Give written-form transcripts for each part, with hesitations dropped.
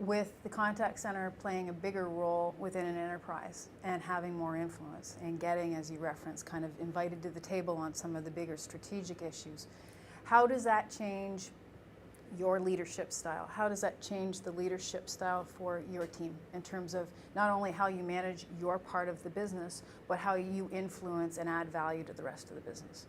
with the contact center playing a bigger role within an enterprise and having more influence and getting, as you referenced, kind of invited to the table on some of the bigger strategic issues, how does that change your leadership style? How does that change the leadership style for your team in terms of not only how you manage your part of the business, but how you influence and add value to the rest of the business?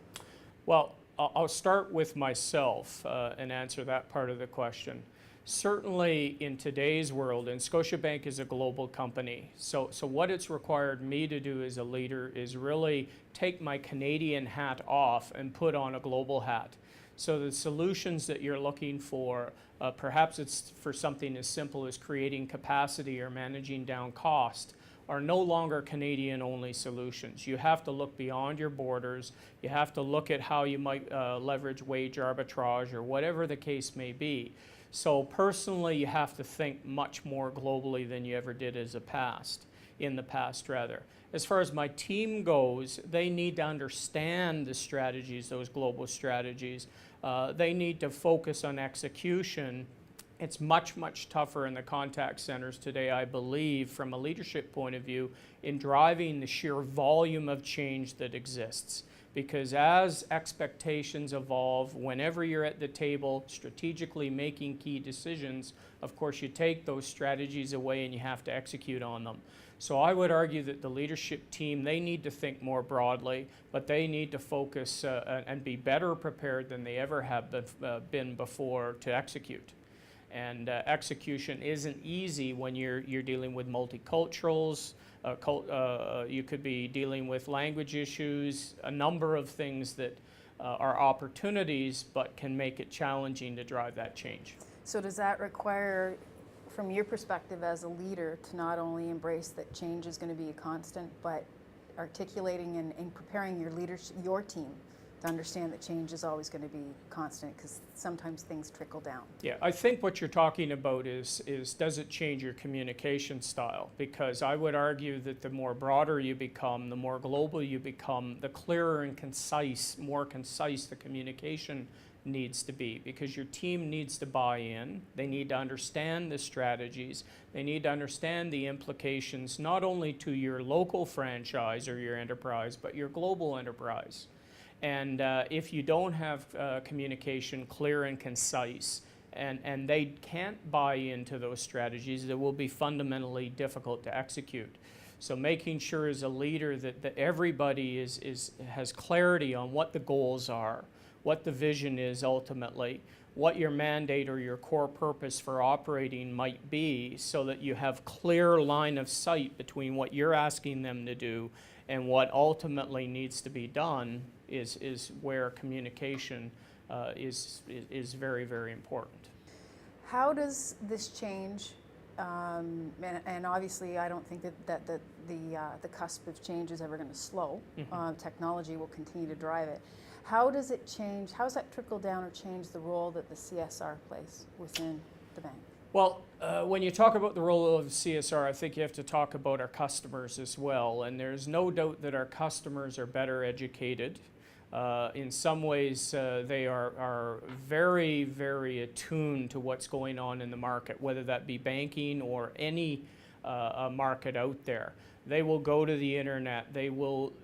Well, I'll start with myself and answer that part of the question. Certainly in today's world, and Scotiabank is a global company, so what it's required me to do as a leader is really take my Canadian hat off and put on a global hat. So the solutions that you're looking for, perhaps it's for something as simple as creating capacity or managing down cost, are no longer Canadian-only solutions. You have to look beyond your borders. You have to look at how you might leverage wage arbitrage or whatever the case may be. So personally, you have to think much more globally than you ever did in the past rather. As far as my team goes, they need to understand the strategies, those global strategies. They need to focus on execution. It's much, much tougher in the contact centers today, I believe, from a leadership point of view, in driving the sheer volume of change that exists. Because as expectations evolve, whenever you're at the table strategically making key decisions, of course you take those strategies away and you have to execute on them. So I would argue that the leadership team, they need to think more broadly, but they need to focus and be better prepared than they ever have been before to execute. And execution isn't easy when you're dealing with multiculturals. You could be dealing with language issues, a number of things that are opportunities but can make it challenging to drive that change. So does that require, from your perspective as a leader, to not only embrace that change is going to be a constant, but articulating and preparing your team to understand that change is always going to be constant, because sometimes things trickle down? Yeah, I think what you're talking about is does it change your communication style? Because I would argue that the more broader you become, the more global you become, the clearer and more concise the communication needs to be, because your team needs to buy in. They need to understand the strategies. They need to understand the implications not only to your local franchise or your enterprise, but your global enterprise. And if you don't have communication clear and concise, and they can't buy into those strategies, it will be fundamentally difficult to execute. So making sure as a leader that everybody has clarity on what the goals are, what the vision is ultimately, what your mandate or your core purpose for operating might be, so that you have clear line of sight between what you're asking them to do and what ultimately needs to be done, is where communication is very, very important. How does this change, and obviously I don't think that the cusp of change is ever going to slow. Mm-hmm. Technology will continue to drive it. How does it change, how does that trickle down or change the role that the CSR plays within the bank? Well, when you talk about the role of CSR, I think you have to talk about our customers as well. And there's no doubt that our customers are better educated. In some ways, they are very, very attuned to what's going on in the market, whether that be banking or any market out there. They will go to the internet, they will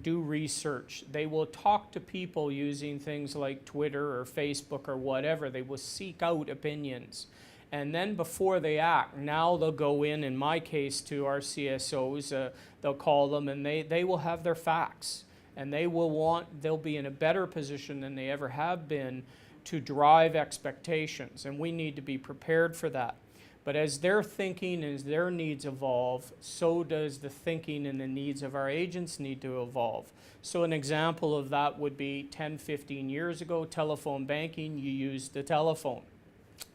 do research, they will talk to people using things like Twitter or Facebook or whatever. They will seek out opinions. And then before they act, now they'll go in my case, to our CSOs, they'll call them, and they will have their facts. And they'll be in a better position than they ever have been to drive expectations. And we need to be prepared for that. But as their thinking, as their needs evolve, so does the thinking and the needs of our agents need to evolve. So an example of that would be 10, 15 years ago, telephone banking, you used the telephone.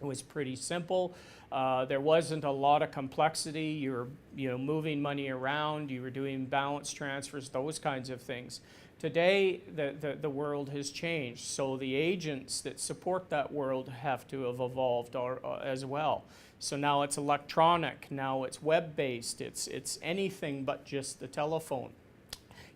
It was pretty simple. There wasn't a lot of complexity. You were moving money around, you were doing balance transfers, those kinds of things. Today, the world has changed, so the agents that support that world have to have evolved as well. So now it's electronic, now it's web-based, it's anything but just the telephone.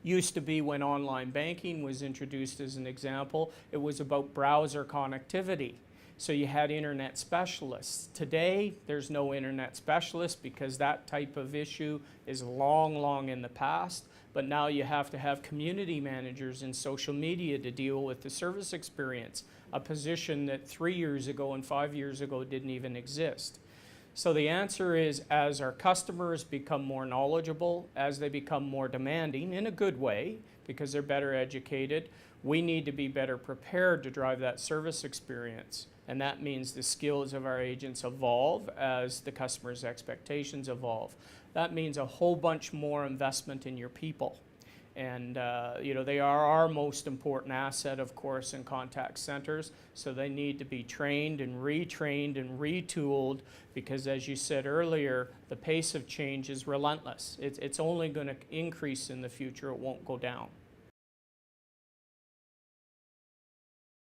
Used to be, when online banking was introduced as an example, it was about browser connectivity. So you had internet specialists. Today, there's no internet specialist because that type of issue is long, long in the past. But now you have to have community managers in social media to deal with the service experience, a position that 3 years ago and 5 years ago didn't even exist. So the answer is, as our customers become more knowledgeable, as they become more demanding, in a good way, because they're better educated, we need to be better prepared to drive that service experience. And that means the skills of our agents evolve as the customer's expectations evolve. That means a whole bunch more investment in your people. And they are our most important asset, of course, in contact centers. So they need to be trained and retooled because, as you said earlier, the pace of change is relentless. It's only going to increase in the future. It won't go down.